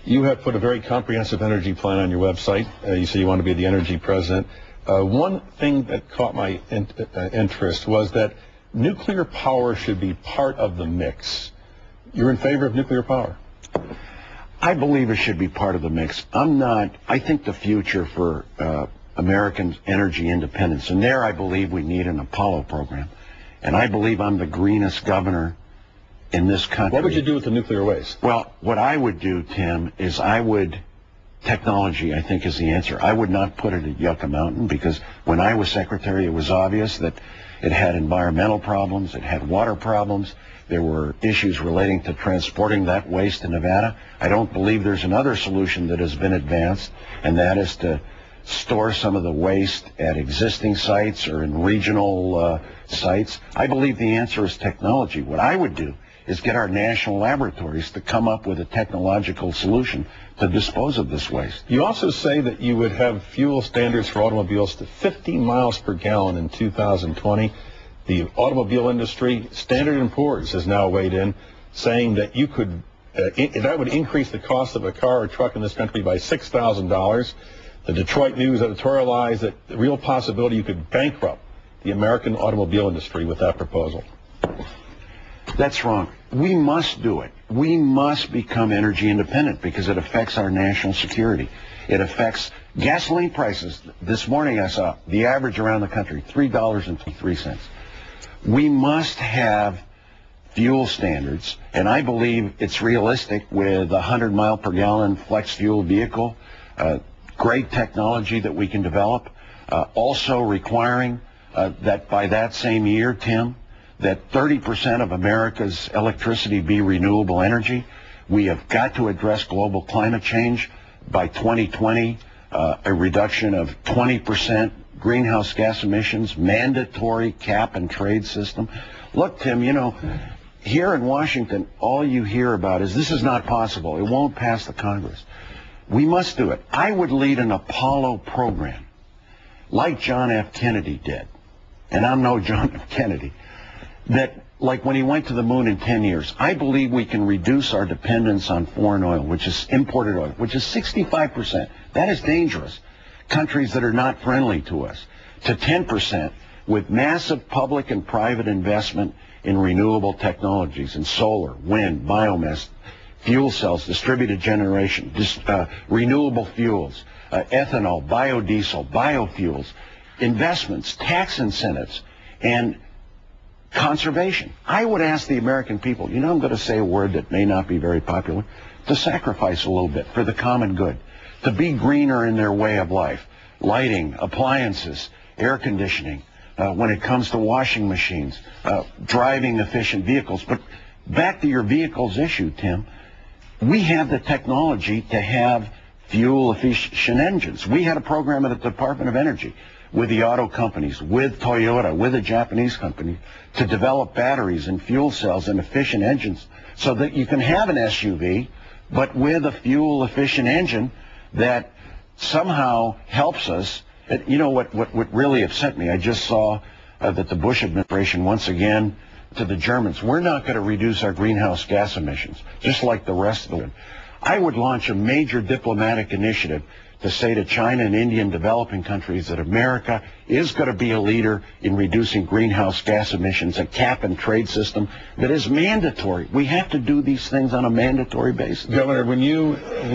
You have put a very comprehensive energy plan on your website. You say you want to be the energy president. One thing that caught my interest was that nuclear power should be part of the mix. You're in favor of nuclear power? I believe it should be part of the mix. I think the future for American energy independence, and there I believe we need an Apollo program. And I believe I'm the greenest governor in this country. What would you do with the nuclear waste? Well, what I would do, Tim, is technology, I think, is the answer. I would not put it at Yucca Mountain, because when I was secretary, it was obvious that it had environmental problems, it had water problems, there were issues relating to transporting that waste to Nevada. I don't believe there's another solution that has been advanced, and that is to store some of the waste at existing sites or in regional sites. I believe the answer is technology. What I would do is get our national laboratories to come up with a technological solution to dispose of this waste. You also say that you would have fuel standards for automobiles to 50 miles per gallon in 2020. The automobile industry, Standard & Poor's, has now weighed in, saying that you could, that would increase the cost of a car or truck in this country by $6,000. The Detroit News editorialized that the real possibility you could bankrupt the American automobile industry with that proposal. That's wrong. We must do it. We must become energy independent because it affects our national security. It affects gasoline prices. This morning I saw the average around the country, $3.03. We must have fuel standards, and I believe it's realistic with a 100-mile-per-gallon flex fuel vehicle, great technology that we can develop, also requiring that by that same year, Tim, that 30% of America's electricity be renewable energy. We have got to address global climate change by 2020, a reduction of 20% greenhouse gas emissions, mandatory cap and trade system. Look, Tim, you know, here in Washington, all you hear about is this is not possible. It won't pass the Congress. We must do it. I would lead an Apollo program like John F. Kennedy did, and I'm no John F. Kennedy, that like when he went to the moon in 10 years, I believe we can reduce our dependence on foreign oil, which is imported oil, which is 65%. That is dangerous. Countries that are not friendly to us, to 10% with massive public and private investment in renewable technologies, in solar, wind, biomass, fuel cells, distributed generation, renewable fuels, ethanol, biodiesel, biofuels, investments, tax incentives, and conservation. I would ask the American people, you know, I'm going to say a word that may not be very popular, to sacrifice a little bit for the common good, to be greener in their way of life, lighting, appliances, air conditioning, when it comes to washing machines, driving efficient vehicles. But back to your vehicles issue, Tim, we have the technology to have fuel-efficient engines. We had a program at the Department of Energy with the auto companies, with Toyota, with a Japanese company, to develop batteries and fuel cells and efficient engines so that you can have an SUV, but with a fuel-efficient engine that somehow helps us. You know what really upset me? I just saw that the Bush administration, once again, to the Germans, we're not going to reduce our greenhouse gas emissions, just like the rest of the world. I would launch a major diplomatic initiative to say to China and India and developing countries that America is going to be a leader in reducing greenhouse gas emissions, a cap and trade system that is mandatory. We have to do these things on a mandatory basis. Governor, when you left